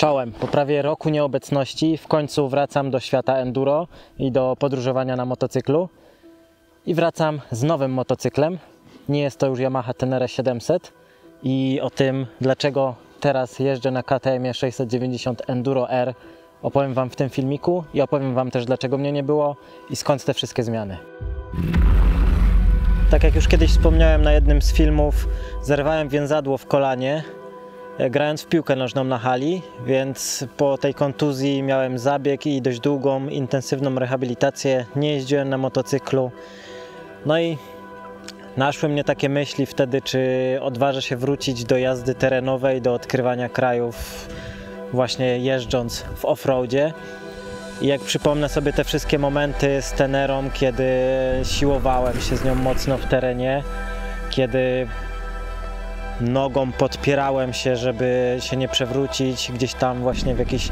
Czołem. Po prawie roku nieobecności w końcu wracam do świata enduro i do podróżowania na motocyklu. I wracam z nowym motocyklem. Nie jest to już Yamaha Tenere 700. I o tym, dlaczego teraz jeżdżę na KTM 690 Enduro R, opowiem Wam w tym filmiku i opowiem Wam też, dlaczego mnie nie było i skąd te wszystkie zmiany. Tak jak już kiedyś wspomniałem na jednym z filmów, zerwałem więzadło w kolanie, grając w piłkę nożną na hali, więc po tej kontuzji miałem zabieg i dość długą, intensywną rehabilitację. Nie jeździłem na motocyklu. No i naszły mnie takie myśli wtedy, czy odważę się wrócić do jazdy terenowej, do odkrywania krajów, właśnie jeżdżąc w offroadzie. I jak przypomnę sobie te wszystkie momenty z Tenerą, kiedy siłowałem się z nią mocno w terenie, kiedy nogą podpierałem się, żeby się nie przewrócić gdzieś tam właśnie w jakichś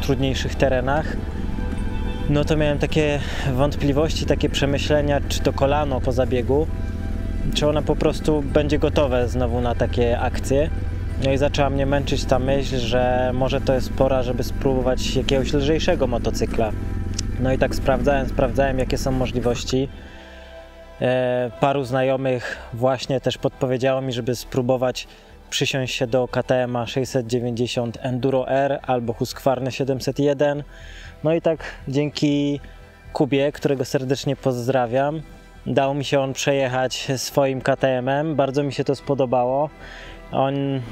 trudniejszych terenach, no to miałem takie wątpliwości, takie przemyślenia, czy to kolano po zabiegu, czy ona po prostu będzie gotowe znowu na takie akcje. No i zaczęła mnie męczyć ta myśl, że może to jest pora, żeby spróbować jakiegoś lżejszego motocykla. No i tak sprawdzałem jakie są możliwości. Paru znajomych właśnie też podpowiedziało mi, żeby spróbować przysiąść się do KTM 690 Enduro R albo Husqvarna 701. No i tak dzięki Kubie, którego serdecznie pozdrawiam, dało mi się on przejechać swoim KTM-em. Bardzo mi się to spodobało.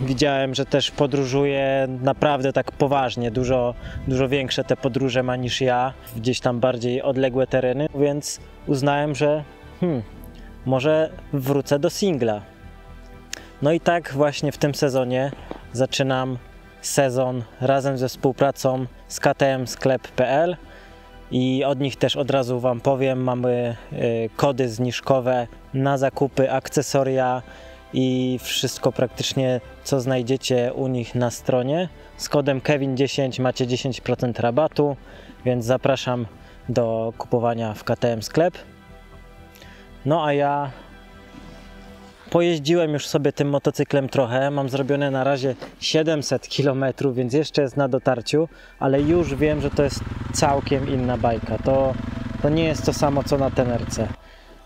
Widziałem, że też podróżuje naprawdę tak poważnie, dużo większe te podróże ma niż ja, gdzieś tam bardziej odległe tereny, więc uznałem, że może wrócę do singla. No i tak właśnie w tym sezonie zaczynam sezon razem ze współpracą z KTM-sklep.pl i od nich też od razu Wam powiem, mamy kody zniżkowe na zakupy, akcesoria i wszystko praktycznie, co znajdziecie u nich na stronie. Z kodem Kevin10 macie 10% rabatu, więc zapraszam do kupowania w KTM Sklep. No a ja pojeździłem już sobie tym motocyklem trochę, mam zrobione na razie 700 km, więc jeszcze jest na dotarciu, ale już wiem, że to jest całkiem inna bajka. To nie jest to samo co na Tenerce.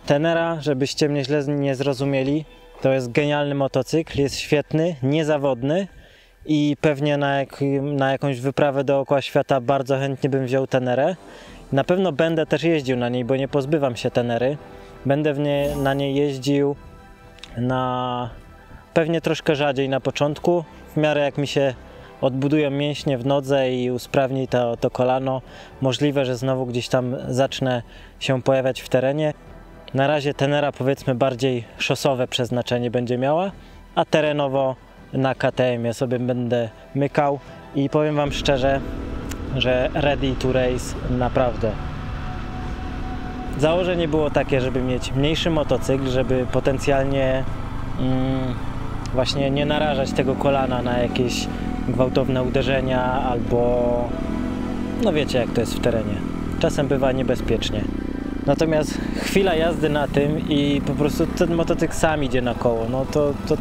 Tenera, żebyście mnie źle nie zrozumieli, to jest genialny motocykl, jest świetny, niezawodny i pewnie na jakąś wyprawę dookoła świata bardzo chętnie bym wziął Tenerę. Na pewno będę też jeździł na niej, bo nie pozbywam się Tenery. Będę na niej jeździł pewnie troszkę rzadziej na początku, w miarę jak mi się odbudują mięśnie w nodze i usprawni to kolano. Możliwe, że znowu gdzieś tam zacznę się pojawiać w terenie. Na razie Tenera powiedzmy bardziej szosowe przeznaczenie będzie miała, a terenowo na KTM-ie sobie będę mykał i powiem Wam szczerze, że ready to race naprawdę. Założenie było takie, żeby mieć mniejszy motocykl, żeby potencjalnie właśnie nie narażać tego kolana na jakieś gwałtowne uderzenia albo no wiecie jak to jest w terenie. Czasem bywa niebezpiecznie. Natomiast chwila jazdy na tym i po prostu ten motocykl sam idzie na koło, no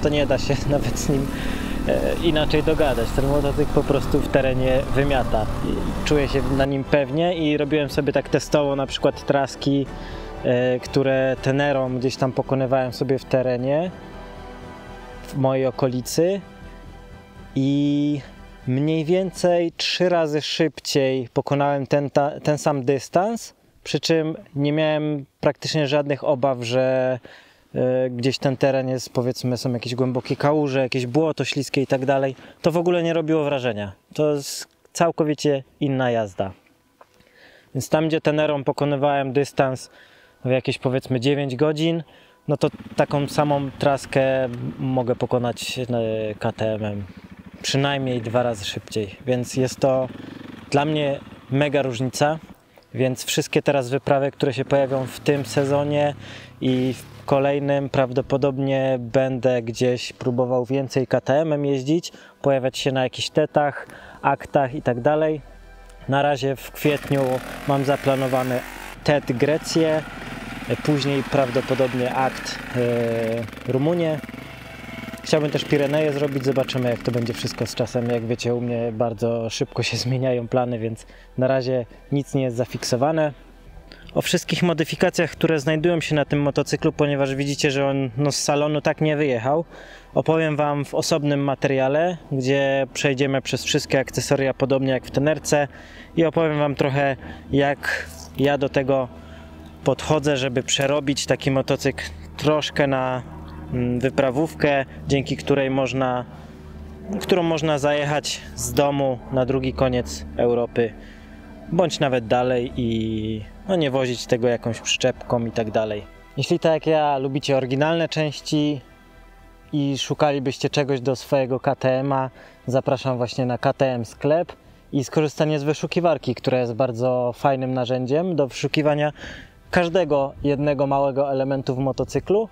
to nie da się nawet z nim inaczej dogadać. Ten motocykl po prostu w terenie wymiata. Czuję się na nim pewnie i robiłem sobie tak testowo na przykład traski, które Tenerą gdzieś tam pokonywałem sobie w terenie w mojej okolicy i mniej więcej 3 razy szybciej pokonałem ten sam dystans, przy czym nie miałem praktycznie żadnych obaw, że gdzieś ten teren jest, powiedzmy, są jakieś głębokie kałuże, jakieś błoto śliskie i tak dalej. To w ogóle nie robiło wrażenia. To jest całkowicie inna jazda. Więc tam, gdzie Tenerą pokonywałem dystans w jakieś powiedzmy 9 godzin, no to taką samą traskę mogę pokonać KTM-em przynajmniej 2 razy szybciej. Więc jest to dla mnie mega różnica. Więc wszystkie teraz wyprawy, które się pojawią w tym sezonie i w kolejnym prawdopodobnie będę gdzieś próbował więcej KTM-em jeździć, pojawiać się na jakichś tetach, aktach i tak dalej. Na razie w kwietniu mam zaplanowany TET Grecję, później prawdopodobnie akt Rumunię Chciałbym też Pireneje zrobić, zobaczymy jak to będzie wszystko z czasem. Jak wiecie, u mnie bardzo szybko się zmieniają plany, więc na razie nic nie jest zafiksowane. O wszystkich modyfikacjach, które znajdują się na tym motocyklu, ponieważ widzicie, że on z salonu tak nie wyjechał, opowiem Wam w osobnym materiale, gdzie przejdziemy przez wszystkie akcesoria podobnie jak w Tenerce i opowiem Wam trochę, jak ja do tego podchodzę, żeby przerobić taki motocykl troszkę na wyprawówkę, dzięki którą można zajechać z domu na drugi koniec Europy, bądź nawet dalej i nie wozić tego jakąś przyczepką i tak dalej. Jeśli tak jak ja lubicie oryginalne części i szukalibyście czegoś do swojego KTM-a, zapraszam właśnie na KTM Sklep i skorzystanie z wyszukiwarki, która jest bardzo fajnym narzędziem do wyszukiwania każdego jednego małego elementu w motocyklu.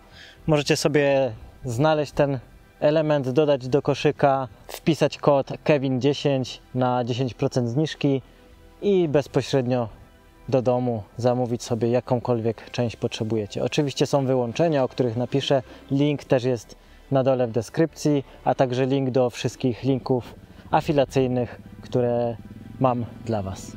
Możecie sobie znaleźć ten element, dodać do koszyka, wpisać kod Kevin10 na 10% zniżki i bezpośrednio do domu zamówić sobie jakąkolwiek część potrzebujecie. Oczywiście są wyłączenia, o których napiszę. Link też jest na dole w deskrypcji, a także link do wszystkich linków afilacyjnych, które mam dla Was.